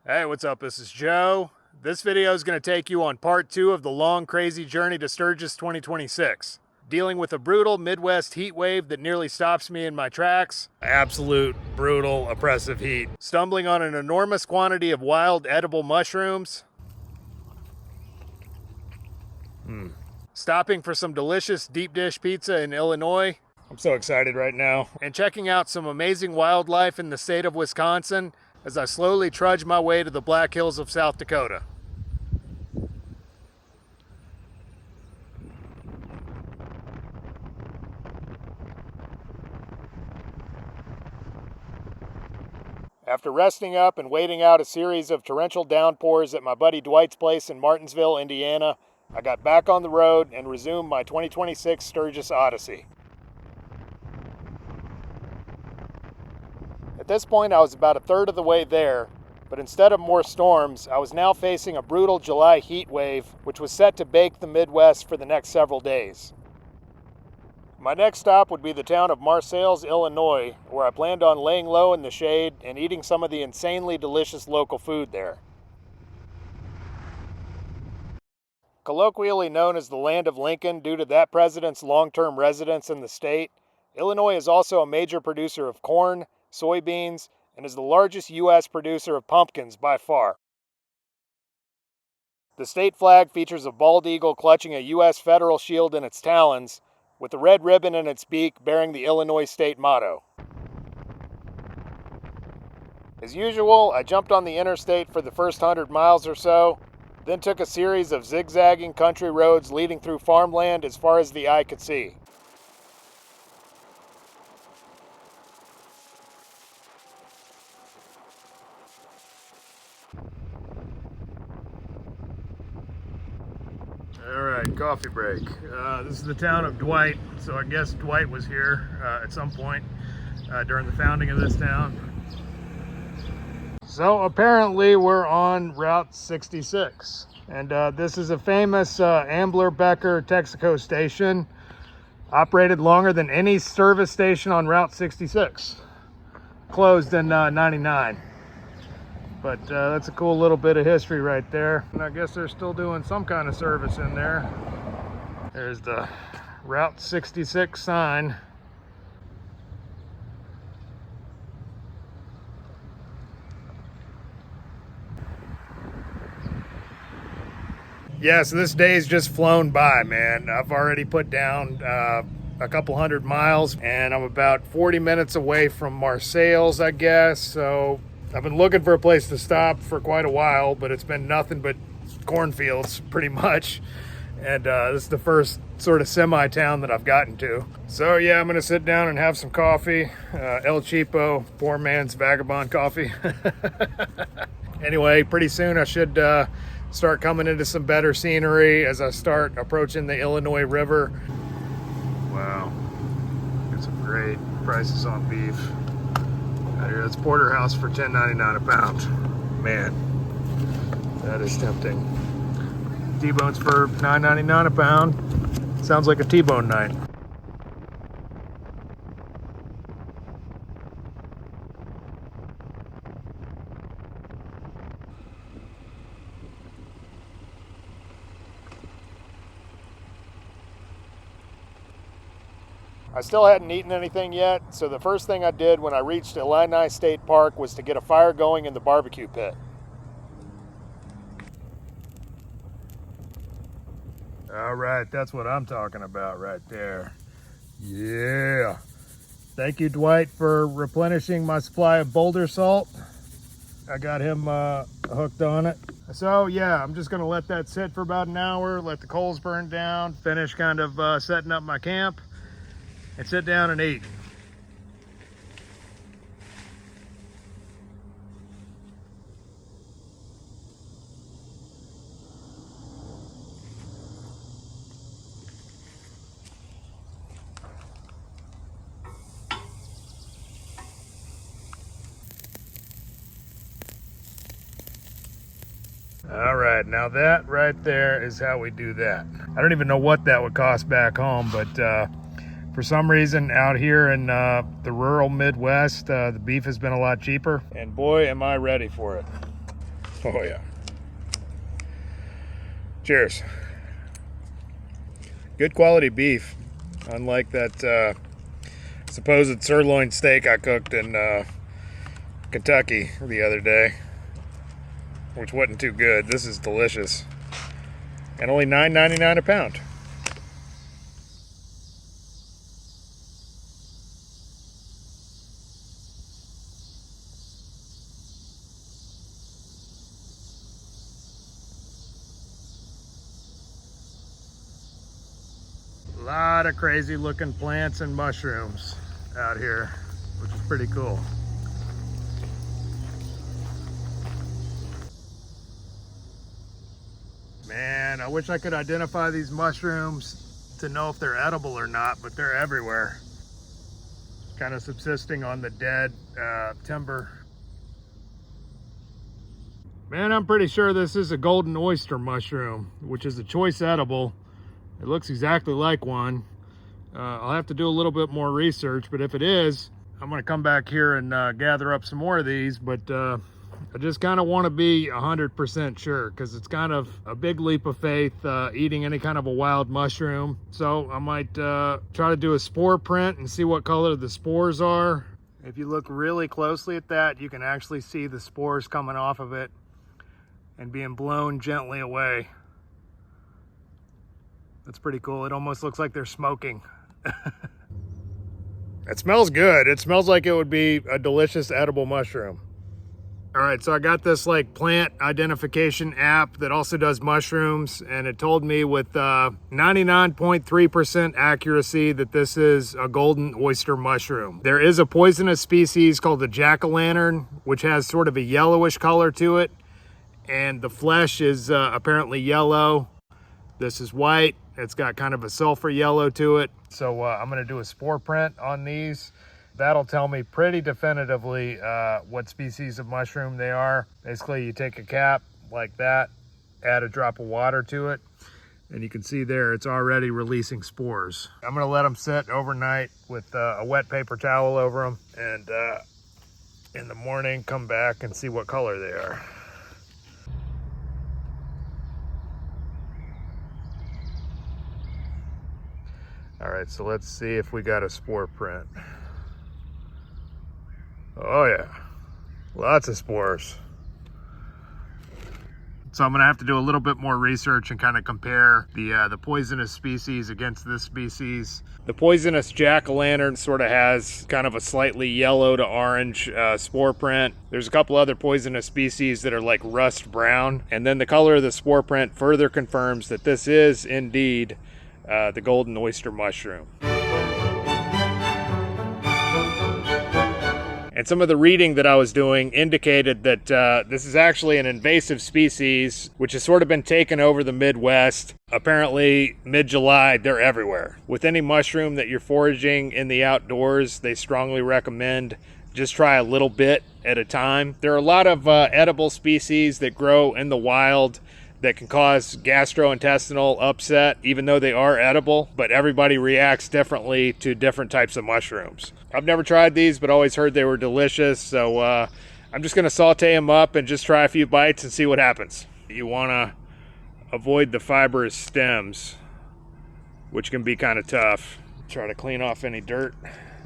Hey, what's up? This is Joe. This video is going to take you on part 2 of the long, crazy journey to Sturgis 2026. Dealing with a brutal Midwest heat wave that nearly stops me in my tracks. Absolute, brutal, oppressive heat. Stumbling on an enormous quantity of wild, edible mushrooms. Stopping for some delicious deep dish pizza in Illinois. I'm so excited right now. And checking out some amazing wildlife in the state of Wisconsin as I slowly trudge my way to the Black Hills of South Dakota. After resting up and waiting out a series of torrential downpours at my buddy Dwight's place in Martinsville, Indiana, I got back on the road and resumed my 2026 Sturgis Odyssey. At this point, I was about a third of the way there, but instead of more storms, I was now facing a brutal July heat wave, which was set to bake the Midwest for the next several days. My next stop would be the town of Marseilles, Illinois, where I planned on laying low in the shade and eating some of the insanely delicious local food there. Colloquially known as the Land of Lincoln due to that president's long-term residence in the state, Illinois is also a major producer of corn, soybeans, and is the largest U.S. producer of pumpkins by far. The state flag features a bald eagle clutching a U.S. federal shield in its talons, with a red ribbon in its beak bearing the Illinois state motto. As usual, I jumped on the interstate for the first 100 miles or so, then took a series of zigzagging country roads leading through farmland as far as the eye could see. Alright, coffee break. This is the town of Dwight, so I guess Dwight was here at some point during the founding of this town. So apparently we're on Route 66, and this is a famous Ambler-Becker Texaco station, operated longer than any service station on Route 66. Closed in 99. But that's a cool little bit of history right there. And I guess they're still doing some kind of service in there. There's the Route 66 sign. Yeah, so this day's just flown by, man. I've already put down a couple 100 miles, and I'm about 40 minutes away from Marseilles, I guess. So I've been looking for a place to stop for quite a while, but it's been nothing but cornfields pretty much. And this is the first sort of semi-town that I've gotten to. So yeah, I'm gonna sit down and have some coffee. El Cheapo, poor man's Vagabond coffee. Anyway, pretty soon I should start coming into some better scenery as I start approaching the Illinois River. Wow, got some great prices on beef. Out here, that's porterhouse for $10.99 a pound. Man, that is tempting. T-bones for $9.99 a pound. Sounds like a T-bone night. I still hadn't eaten anything yet, so the first thing I did when I reached Illini State Park was to get a fire going in the barbecue pit. All right, that's what I'm talking about right there. Yeah. Thank you, Dwight, for replenishing my supply of boulder salt. I got him hooked on it. So yeah, I'm just gonna let that sit for about an hour, let the coals burn down, finish kind of setting up my camp, and sit down and eat. All right, now that right there is how we do that. I don't even know what that would cost back home, but for some reason out here in the rural Midwest, the beef has been a lot cheaper, and boy, am I ready for it. Oh yeah. Cheers. Good quality beef, unlike that supposed sirloin steak I cooked in Kentucky the other day, which wasn't too good. This is delicious, and only $9.99 a pound. A lot of crazy looking plants and mushrooms out here, which is pretty cool. Man, I wish I could identify these mushrooms to know if they're edible or not, but they're everywhere. Kind of subsisting on the dead timber. Man, I'm pretty sure this is a golden oyster mushroom, which is a choice edible. It looks exactly like one. I'll have to do a little bit more research, but if it is, I'm gonna come back here and gather up some more of these, but I just kind of want to be 100% sure, because it's kind of a big leap of faith eating any kind of a wild mushroom. So I might try to do a spore print and see what color the spores are. If you look really closely at that, you can actually see the spores coming off of it and being blown gently away. That's pretty cool. It almost looks like they're smoking. It smells good. It smells like it would be a delicious edible mushroom. All right, so I got this like plant identification app that also does mushrooms, and it told me with 99.3% accuracy that this is a golden oyster mushroom. There is a poisonous species called the jack-o'-lantern, which has sort of a yellowish color to it, and the flesh is apparently yellow. This is white. It's got kind of a sulfur yellow to it. So I'm gonna do a spore print on these. That'll tell me pretty definitively what species of mushroom they are. Basically, you take a cap like that, add a drop of water to it, and you can see there it's already releasing spores. I'm gonna let them sit overnight with a wet paper towel over them, and in the morning come back and see what color they are. All right, so let's see if we got a spore print. Oh yeah, lots of spores. So I'm gonna have to do a little bit more research and kind of compare the poisonous species against this species. The poisonous jack-o'-lantern sort of has kind of a slightly yellow to orange spore print. There's a couple other poisonous species that are like rust brown. And then the color of the spore print further confirms that this is indeed the golden oyster mushroom. And some of the reading that I was doing indicated that this is actually an invasive species, which has sort of been taken over the Midwest. Apparently, mid-July, they're everywhere. With any mushroom that you're foraging in the outdoors, they strongly recommend just try a little bit at a time. There are a lot of edible species that grow in the wild that can cause gastrointestinal upset, even though they are edible, but everybody reacts differently to different types of mushrooms. I've never tried these, but always heard they were delicious, so I'm just gonna saute them up and just try a few bites and see what happens. You wanna avoid the fibrous stems, which can be kind of tough. Try to clean off any dirt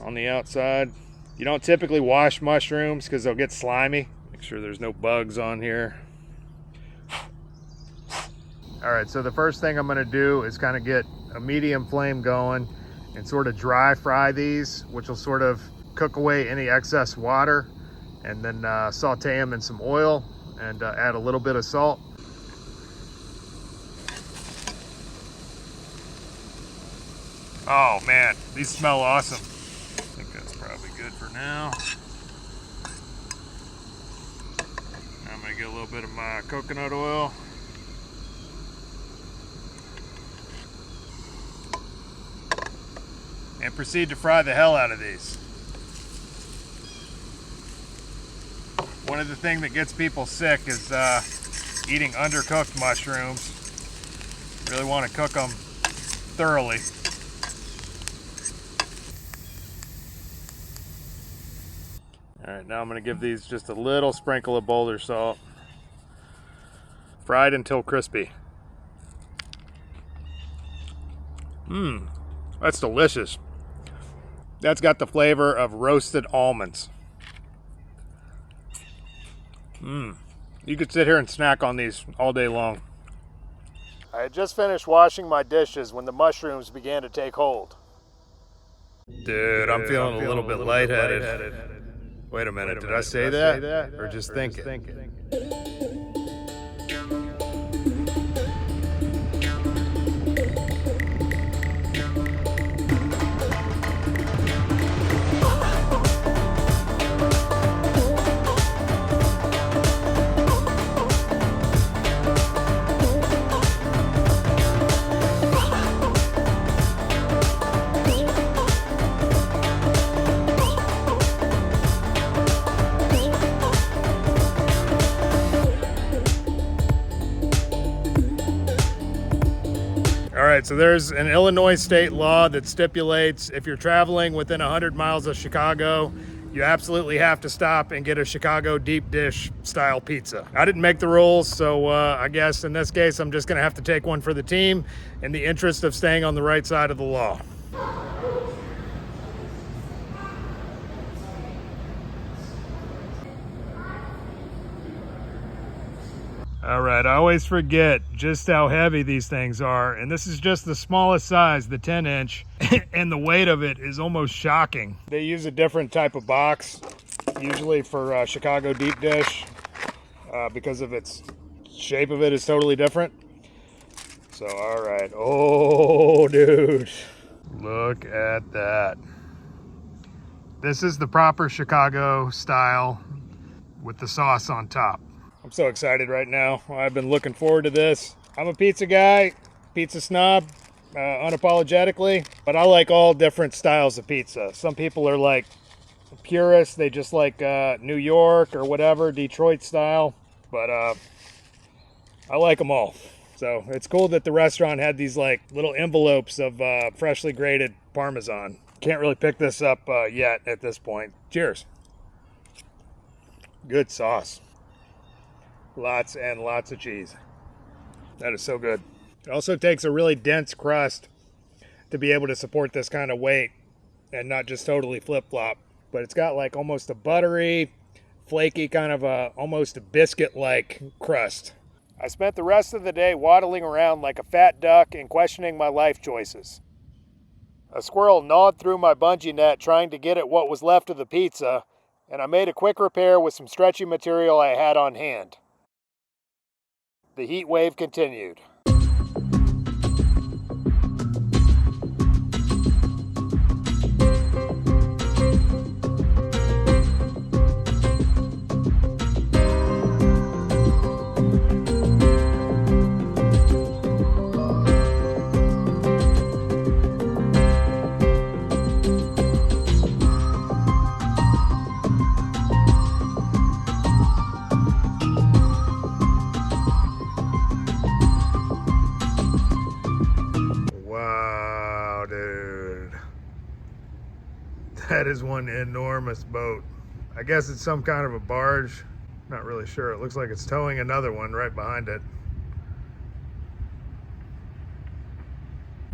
on the outside. You don't typically wash mushrooms because they'll get slimy. Make sure there's no bugs on here. All right, so the first thing I'm gonna do is kind of get a medium flame going and sort of dry fry these, which will sort of cook away any excess water, and then saute them in some oil and add a little bit of salt. Oh man, these smell awesome. I think that's probably good for now. I'm gonna get a little bit of my coconut oil. And proceed to fry the hell out of these. One of the things that gets people sick is eating undercooked mushrooms. Really want to cook them thoroughly. All right, now I'm going to give these just a little sprinkle of boulder salt. Fried until crispy. That's delicious. That's got the flavor of roasted almonds. You could sit here and snack on these all day long. I had just finished washing my dishes when the mushrooms began to take hold. Dude, I'm feeling a little bit lightheaded. Wait a minute, did I say that? Or just think it? All right, so there's an Illinois state law that stipulates if you're traveling within 100 miles of Chicago, you absolutely have to stop and get a Chicago deep dish style pizza. I didn't make the rules, so I guess in this case, I'm just gonna have to take one for the team in the interest of staying on the right side of the law. All right, I always forget just how heavy these things are, and this is just the smallest size, the 10-inch, and the weight of it is almost shocking. They use a different type of box, usually for Chicago deep dish, because of its shape of it is totally different. So, all right. Oh, dude, look at that. This is the proper Chicago style with the sauce on top. I'm so excited right now. I've been looking forward to this. I'm a pizza guy, pizza snob, unapologetically, but I like all different styles of pizza. Some people are like purists. They just like New York or whatever, Detroit style, but I like them all. So it's cool that the restaurant had these like little envelopes of freshly grated Parmesan. Can't really pick this up yet at this point. Cheers. Good sauce. Lots and lots of cheese. That is so good. It also takes a really dense crust to be able to support this kind of weight and not just totally flip-flop. But it's got like almost a buttery, flaky kind of almost a biscuit-like crust. I spent the rest of the day waddling around like a fat duck and questioning my life choices. A squirrel gnawed through my bungee net trying to get at what was left of the pizza, and I made a quick repair with some stretchy material I had on hand. The heat wave continued. That is one enormous boat. I guess it's some kind of a barge. Not really sure. It looks like it's towing another one right behind it.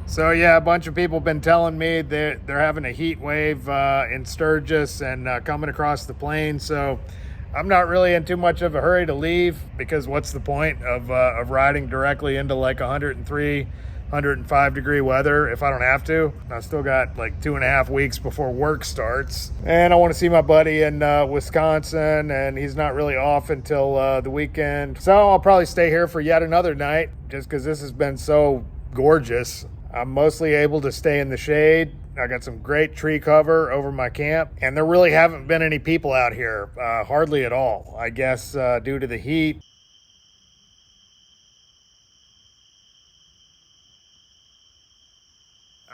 So yeah, a bunch of people have been telling me they're having a heat wave in Sturgis and coming across the plain. So I'm not really in too much of a hurry to leave, because what's the point of riding directly into like 103, 105 degree weather if I don't have to? I still got like 2.5 weeks before work starts, and I want to see my buddy in Wisconsin, and he's not really off until the weekend. So I'll probably stay here for yet another night, just because this has been so gorgeous. I'm mostly able to stay in the shade. I got some great tree cover over my camp, and there really haven't been any people out here, hardly at all. I guess due to the heat.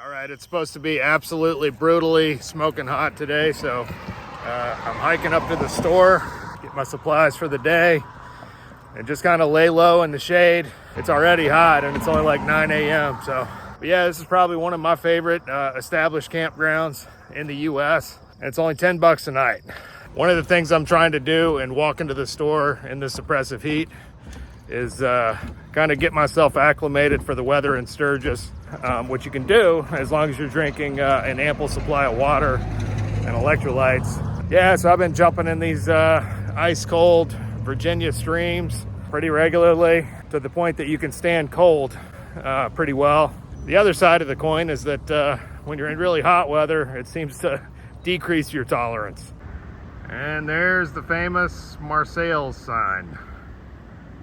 All right, it's supposed to be absolutely brutally smoking hot today, so I'm hiking up to the store, get my supplies for the day, and just kind of lay low in the shade. It's already hot, and it's only like 9 a.m., so. But yeah, this is probably one of my favorite established campgrounds in the U.S., and it's only $10 a night. One of the things I'm trying to do and walk into the store in this oppressive heat is kind of get myself acclimated for the weather in Sturgis, which you can do as long as you're drinking an ample supply of water and electrolytes. Yeah, so I've been jumping in these ice cold Virginia streams pretty regularly, to the point that you can stand cold pretty well. The other side of the coin is that when you're in really hot weather, it seems to decrease your tolerance. And there's the famous Marseilles sign.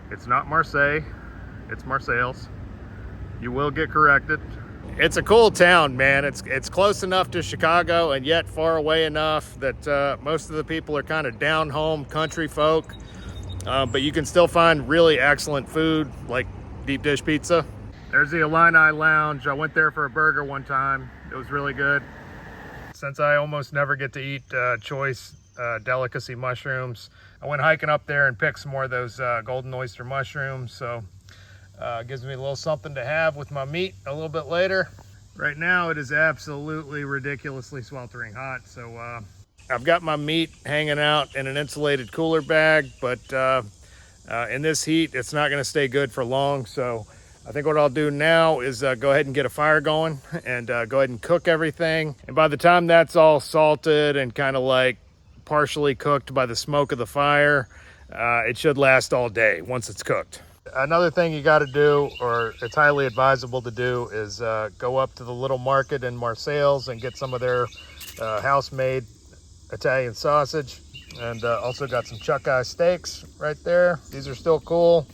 It's not Marseille, it's Marseilles. You will get corrected. It's a cool town, man. It's close enough to Chicago and yet far away enough that most of the people are kind of down home country folk. But you can still find really excellent food like deep dish pizza. There's the Illini Lounge. I went there for a burger one time. It was really good. Since I almost never get to eat choice delicacy mushrooms, I went hiking up there and picked some more of those golden oyster mushrooms. So it gives me a little something to have with my meat a little bit later. Right now it is absolutely ridiculously sweltering hot. So I've got my meat hanging out in an insulated cooler bag, but in this heat, it's not going to stay good for long. So I think what I'll do now is go ahead and get a fire going and go ahead and cook everything. And by the time that's all salted and kind of like partially cooked by the smoke of the fire, it should last all day once it's cooked. Another thing you got to do, or it's highly advisable to do, is go up to the little market in Marseilles and get some of their house-made Italian sausage. And also got some chuck eye steaks right there. These are still cool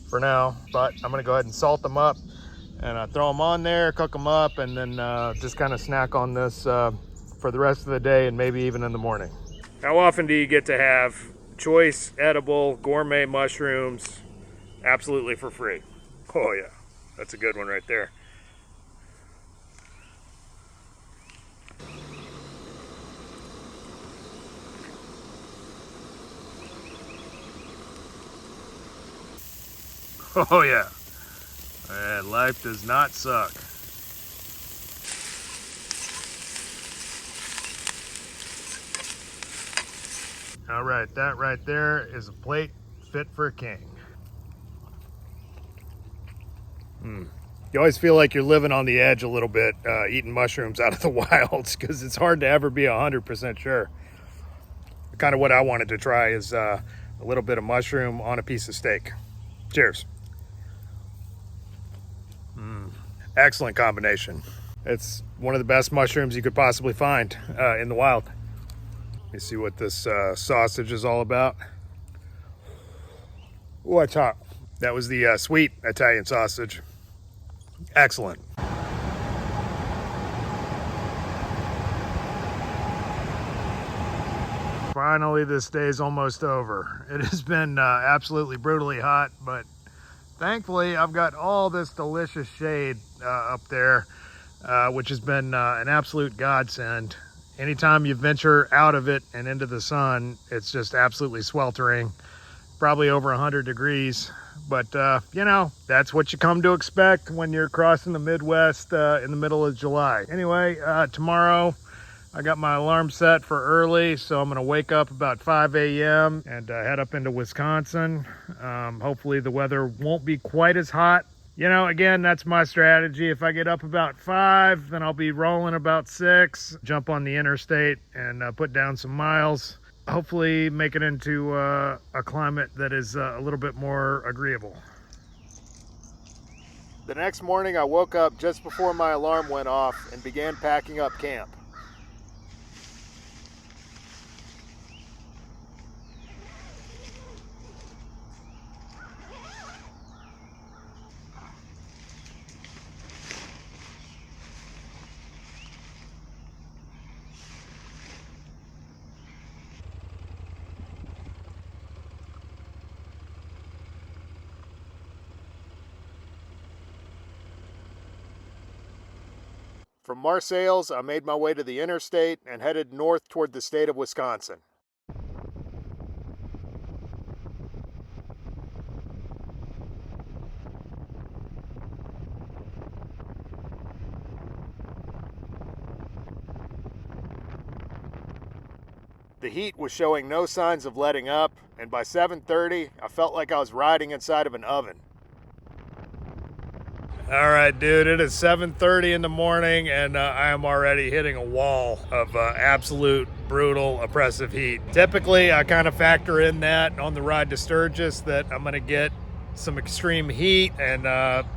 for now, but I'm gonna go ahead and salt them up and throw them on there, cook them up, and then just kind of snack on this for the rest of the day and maybe even in the morning. How often do you get to have choice edible gourmet mushrooms absolutely for free? Oh yeah, that's a good one right there. Oh yeah, and life does not suck. All right, that right there is a plate fit for a king. You always feel like you're living on the edge a little bit, eating mushrooms out of the wilds, because it's hard to ever be 100% sure. Kind of what I wanted to try is a little bit of mushroom on a piece of steak. Cheers. Excellent combination. It's one of the best mushrooms you could possibly find in the wild. Let me see what this sausage is all about. Oh, it's hot. That was the sweet Italian sausage. Excellent. Finally, this day's almost over. It has been absolutely brutally hot, but thankfully I've got all this delicious shade up there, which has been an absolute godsend. Anytime you venture out of it and into the sun, it's just absolutely sweltering, probably over 100 degrees. But you know, that's what you come to expect when you're crossing the Midwest in the middle of July. Anyway, tomorrow I got my alarm set for early, so I'm gonna wake up about 5 a.m. and head up into Wisconsin. Hopefully the weather won't be quite as hot. You know, again, that's my strategy. If I get up about 5, then I'll be rolling about 6, jump on the interstate and put down some miles. Hopefully make it into a climate that is a little bit more agreeable. The next morning I woke up just before my alarm went off and began packing up camp. From Marseilles, I made my way to the interstate and headed north toward the state of Wisconsin. The The heat was showing no signs of letting up, and by 7:30, I felt like I was riding inside of an oven. All right, dude, it is 7:30 in the morning, and I am already hitting a wall of absolute brutal, oppressive heat. Typically, I kind of factor in that on the ride to Sturgis that I'm going to get some extreme heat and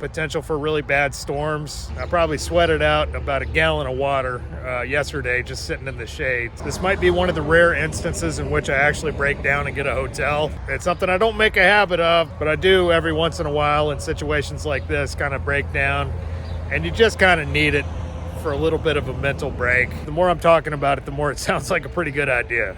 potential for really bad storms. I probably sweated out about a gallon of water yesterday just sitting in the shade. This might be one of the rare instances in which I actually break down and get a hotel. It's something I don't make a habit of, but I do every once in a while in situations like this, kind of break down, and you just kind of need it for a little bit of a mental break. The more I'm talking about it, the more it sounds like a pretty good idea.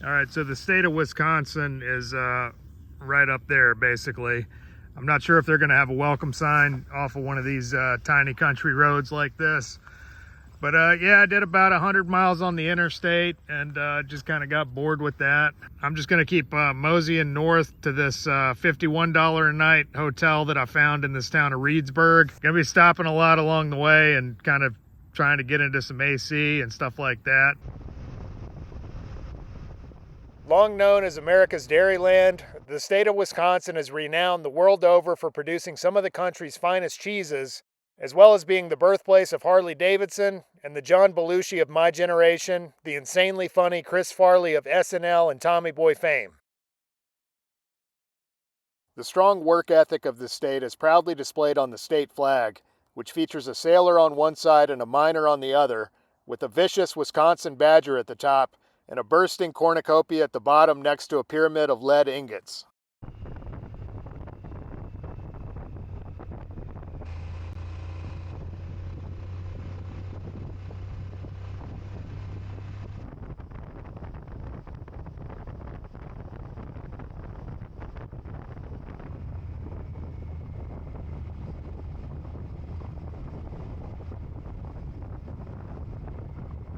All right, so the state of Wisconsin is right up there, basically. I'm not sure if they're going to have a welcome sign off of one of these tiny country roads like this. But yeah, I did about 100 miles on the interstate and just kind of got bored with that. I'm just going to keep moseying north to this $51 a night hotel that I found in this town of Reedsburg. Going to be stopping a lot along the way and kind of trying to get into some AC and stuff like that. Long known as America's Dairyland, the state of Wisconsin is renowned the world over for producing some of the country's finest cheeses, as well as being the birthplace of Harley Davidson and the John Belushi of my generation, the insanely funny Chris Farley of SNL and Tommy Boy fame. The strong work ethic of the state is proudly displayed on the state flag, which features a sailor on one side and a miner on the other, with a vicious Wisconsin badger at the top and a bursting cornucopia at the bottom next to a pyramid of lead ingots.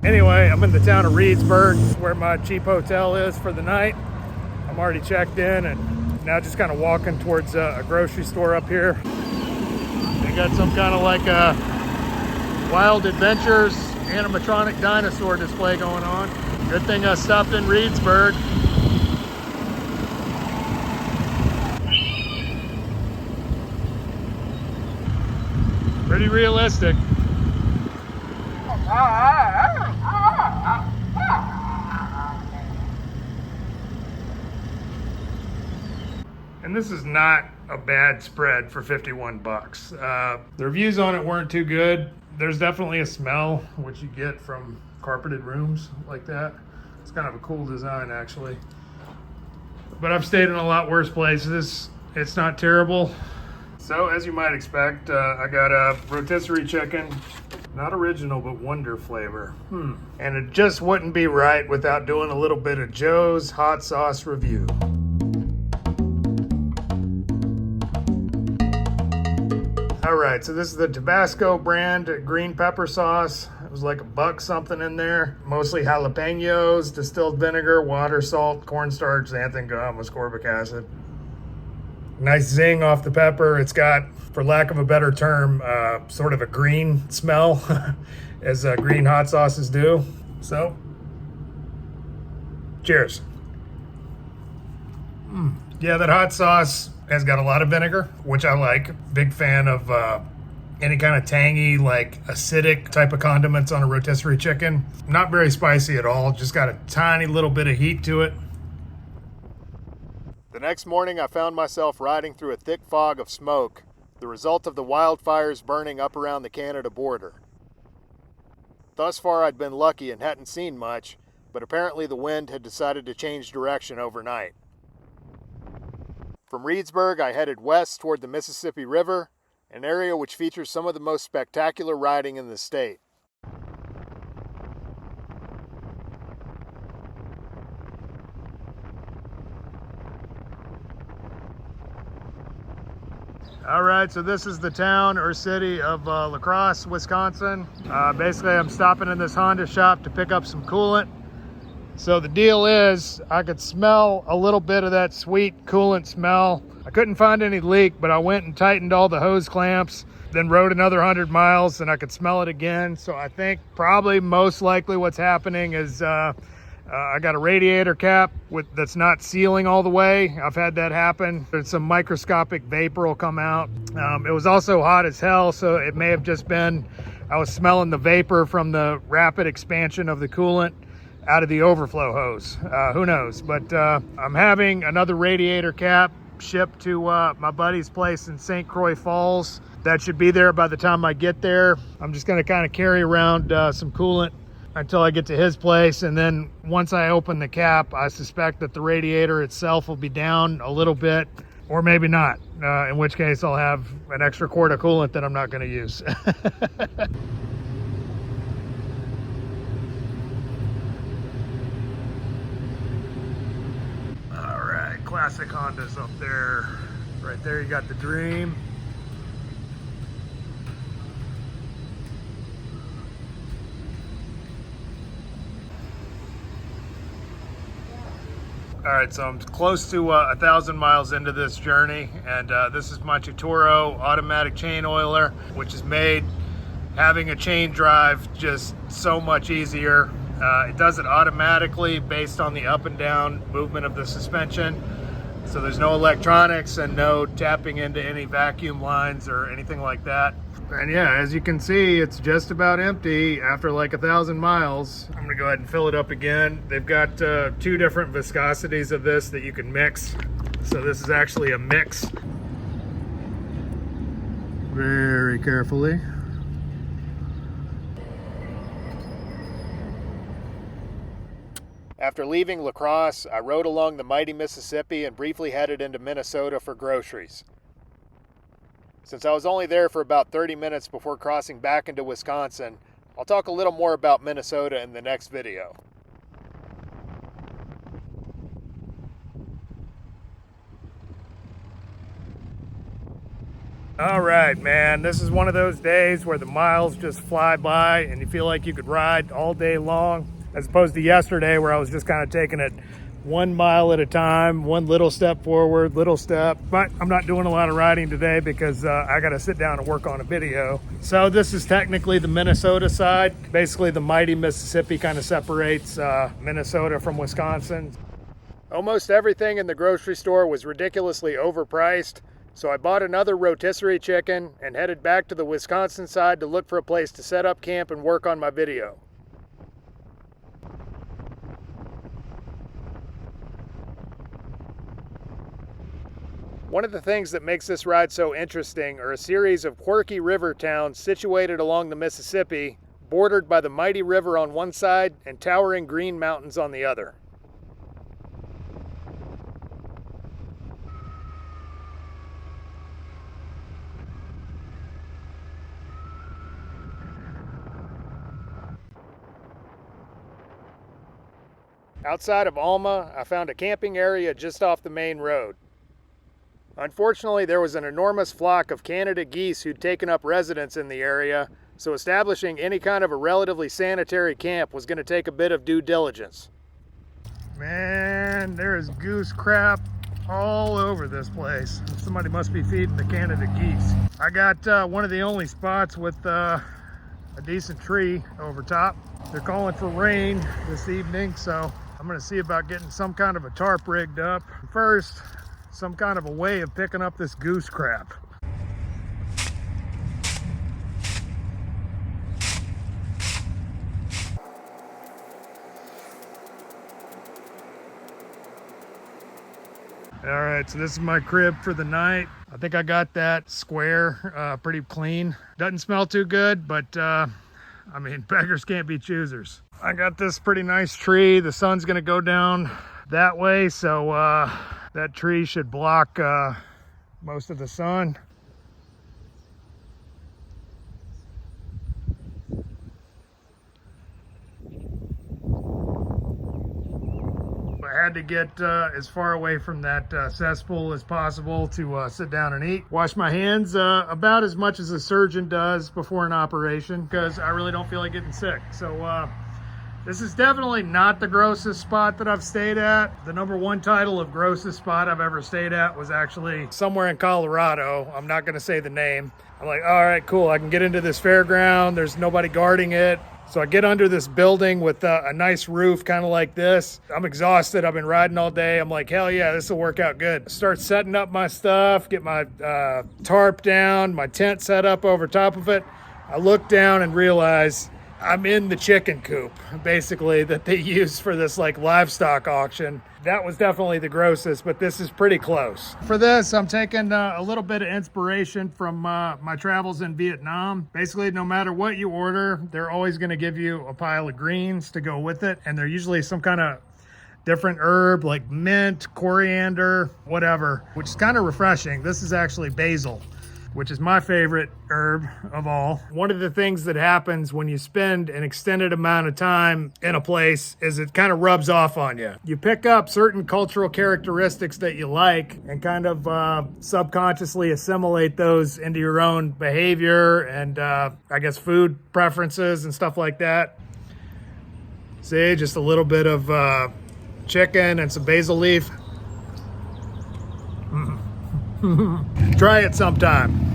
Anyway, I'm in the town of Reedsburg, where my cheap hotel is for the night. I'm already checked in and now just kind of walking towards a grocery store up here. They got some kind of like a Wild Adventures animatronic dinosaur display going on. Good thing I stopped in Reedsburg. Pretty realistic. And this is not a bad spread for 51 bucks. The reviews on it weren't too good. There's definitely a smell, which you get from carpeted rooms like that. It's kind of a cool design, actually. But I've stayed in a lot worse places. It's not terrible. So, as you might expect, I got a rotisserie chicken. Not original, but wonder flavor. And it just wouldn't be right without doing a little bit of Joe's hot sauce review. All right, so this is the Tabasco brand green pepper sauce. It was like $1 something in there. Mostly jalapenos, distilled vinegar, water, salt, cornstarch, xanthan gum, ascorbic acid. Nice zing off the pepper. It's got, for lack of a better term, sort of a green smell, as green hot sauces do. So, cheers. Yeah, that hot sauce has got a lot of vinegar, which I like. Big fan of any kind of tangy, like acidic type of condiments on a rotisserie chicken. Not very spicy at all, just got a tiny little bit of heat to it. The next morning, I found myself riding through a thick fog of smoke, the result of the wildfires burning up around the Canada border. Thus far, I'd been lucky and hadn't seen much, but apparently the wind had decided to change direction overnight. From Reedsburg, I headed west toward the Mississippi River, an area which features some of the most spectacular riding in the state. All right, so this is the town or city of La Crosse, Wisconsin. Basically, I'm stopping in this Honda shop to pick up some coolant. So the deal is, I could smell a little bit of that sweet coolant smell. I couldn't find any leak, but I went and tightened all the hose clamps, then rode another 100 miles and I could smell it again. So I think probably most likely what's happening is I got a radiator cap that's not sealing all the way. I've had that happen. There's some microscopic vapor will come out. It was also hot as hell, so it may have just been, I was smelling the vapor from the rapid expansion of the coolant out of the overflow hose. Who knows? But I'm having another radiator cap shipped to my buddy's place in St. Croix Falls. That should be there by the time I get there. I'm just gonna kind of carry around some coolant until I get to his place, and then once I open the cap, I suspect that the radiator itself will be down a little bit, or maybe not, in which case I'll have an extra quart of coolant that I'm not gonna use. Classic Hondas up there. Right there you got the Dream. All right, so I'm close to 1,000 miles into this journey, and this is my Tutoro automatic chain oiler, which has made having a chain drive just so much easier. It does it automatically based on the up and down movement of the suspension. So there's no electronics and no tapping into any vacuum lines or anything like that. And yeah, as you can see, it's just about empty after like 1,000 miles. I'm gonna go ahead and fill it up again. They've got 2 different viscosities of this that you can mix. So this is actually a mix. Very carefully. After leaving La Crosse, I rode along the mighty Mississippi and briefly headed into Minnesota for groceries. Since I was only there for about 30 minutes before crossing back into Wisconsin, I'll talk a little more about Minnesota in the next video. All right, man, this is one of those days where the miles just fly by and you feel like you could ride all day long, as opposed to yesterday where I was just kind of taking it 1 mile at a time, one little step forward, little step. But I'm not doing a lot of riding today because I got to sit down and work on a video. So this is technically the Minnesota side. Basically the mighty Mississippi kind of separates Minnesota from Wisconsin. Almost everything in the grocery store was ridiculously overpriced. So I bought another rotisserie chicken and headed back to the Wisconsin side to look for a place to set up camp and work on my video. One of the things that makes this ride so interesting are a series of quirky river towns situated along the Mississippi, bordered by the mighty river on one side and towering green mountains on the other. Outside of Alma, I found a camping area just off the main road. Unfortunately, there was an enormous flock of Canada geese who'd taken up residence in the area, so establishing any kind of a relatively sanitary camp was going to take a bit of due diligence. Man, there is goose crap all over this place. Somebody must be feeding the Canada geese. I got one of the only spots with a decent tree over top. They're calling for rain this evening, so I'm going to see about getting some kind of a tarp rigged up. First, some kind of a way of picking up this goose crap. All right, so this is my crib for the night. I think I got that square pretty clean. Doesn't smell too good, but I mean, beggars can't be choosers. I got this pretty nice tree. The sun's gonna go down that way, so that tree should block most of the sun. I had to get as far away from that cesspool as possible to sit down and eat. Wash my hands about as much as a surgeon does before an operation because I really don't feel like getting sick. So This is definitely not the grossest spot that I've stayed at. The #1 title of grossest spot I've ever stayed at was actually somewhere in Colorado. I'm not gonna say the name. I'm like, all right, cool. I can get into this fairground. There's nobody guarding it. So I get under this building with a nice roof, kind of like this. I'm exhausted. I've been riding all day. I'm like, hell yeah, this will work out good. Start setting up my stuff, get my tarp down, my tent set up over top of it. I look down and realize I'm in the chicken coop, basically, that they use for this like livestock auction. That was definitely the grossest, but this is pretty close. For this, I'm taking a little bit of inspiration from my travels in Vietnam. Basically, no matter what you order, they're always gonna give you a pile of greens to go with it. And they're usually some kind of different herb like mint, coriander, whatever, which is kind of refreshing. This is actually basil, which is my favorite herb of all. One of the things that happens when you spend an extended amount of time in a place is it kind of rubs off on you. You pick up certain cultural characteristics that you like and kind of subconsciously assimilate those into your own behavior and I guess food preferences and stuff like that. See, just a little bit of chicken and some basil leaf. Try it sometime.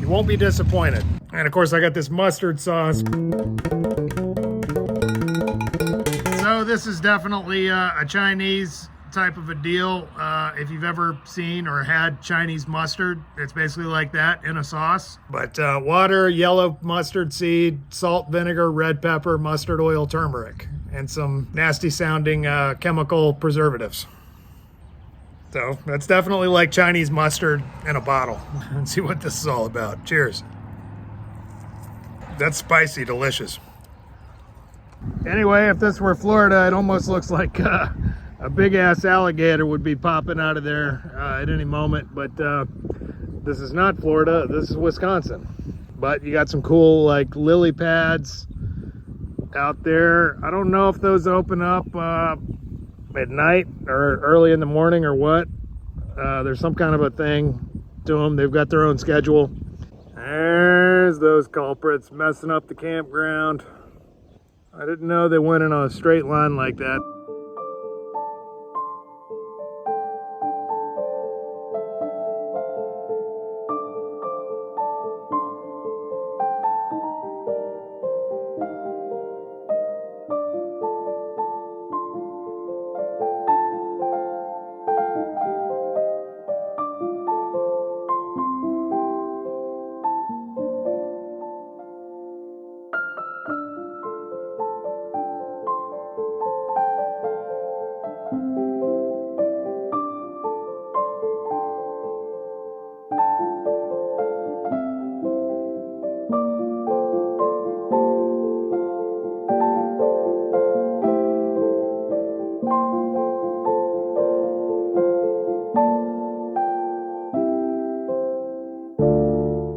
You won't be disappointed. And of course I got this mustard sauce. So this is definitely a Chinese type of a deal. If you've ever seen or had Chinese mustard, it's basically like that in a sauce. But water, yellow mustard seed, salt, vinegar, red pepper, mustard oil, turmeric, and some nasty sounding chemical preservatives. So that's definitely like Chinese mustard in a bottle. Let's see what this is all about. Cheers. That's spicy, delicious. Anyway, if this were Florida, it almost looks like a big ass alligator would be popping out of there at any moment. But this is not Florida, this is Wisconsin. But you got some cool like lily pads out there. I don't know if those open up at night or early in the morning or what. There's some kind of a thing to them. They've got their own schedule. There's those culprits messing up the campground. I didn't know they went in a straight line like that.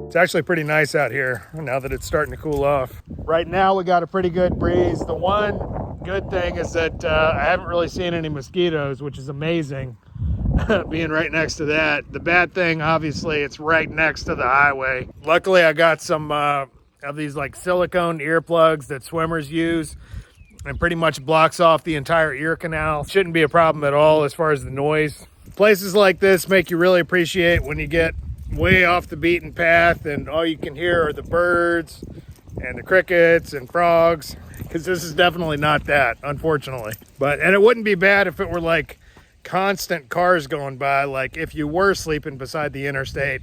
It's actually pretty nice out here now that it's starting to cool off. Right now we got a pretty good breeze. The one good thing is that I haven't really seen any mosquitoes, which is amazing, being right next to that. The bad thing, obviously, it's right next to the highway. Luckily I got some of these like silicone earplugs that swimmers use, and pretty much blocks off the entire ear canal. Shouldn't be a problem at all as far as the noise. Places like this make you really appreciate when you get way off the beaten path and all you can hear are the birds and the crickets and frogs, because this is definitely not that, unfortunately. And it wouldn't be bad if it were like constant cars going by, like if you were sleeping beside the interstate,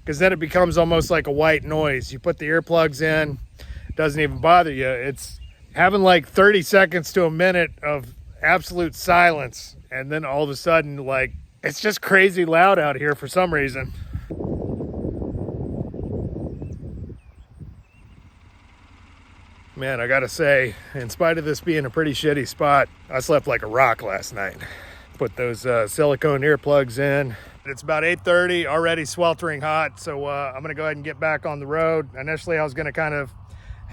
because then it becomes almost like a white noise. You put the earplugs in, it doesn't even bother you. It's having like 30 seconds to a minute of absolute silence, and then all of a sudden, like, it's just crazy loud out here for some reason. Man, I gotta say, in spite of this being a pretty shitty spot, I slept like a rock last night. Put those silicone earplugs in. It's about 8:30, already sweltering hot, so I'm gonna go ahead and get back on the road. Initially, I was gonna kind of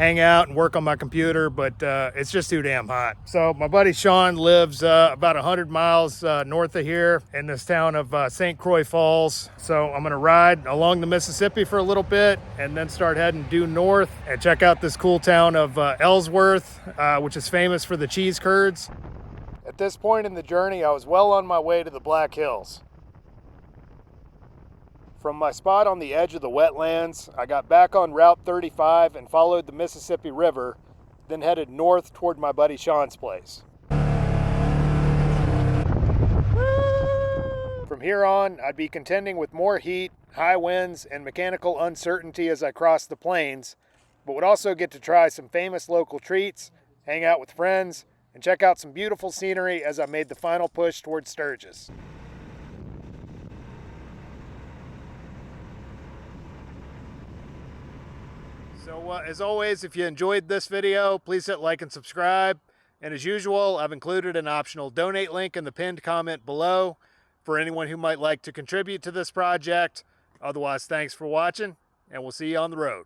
hang out and work on my computer, but it's just too damn hot. So my buddy Sean lives about 100 miles north of here in this town of St. Croix Falls. So I'm gonna ride along the Mississippi for a little bit and then start heading due north and check out this cool town of Ellsworth, which is famous for the cheese curds. At this point in the journey, I was well on my way to the Black Hills. From my spot on the edge of the wetlands, I got back on Route 35 and followed the Mississippi River, then headed north toward my buddy Sean's place. From here on, I'd be contending with more heat, high winds, and mechanical uncertainty as I crossed the plains, but would also get to try some famous local treats, hang out with friends, and check out some beautiful scenery as I made the final push towards Sturgis. So as always, if you enjoyed this video, please hit like and subscribe. And as usual, I've included an optional donate link in the pinned comment below for anyone who might like to contribute to this project. Otherwise, thanks for watching, and we'll see you on the road.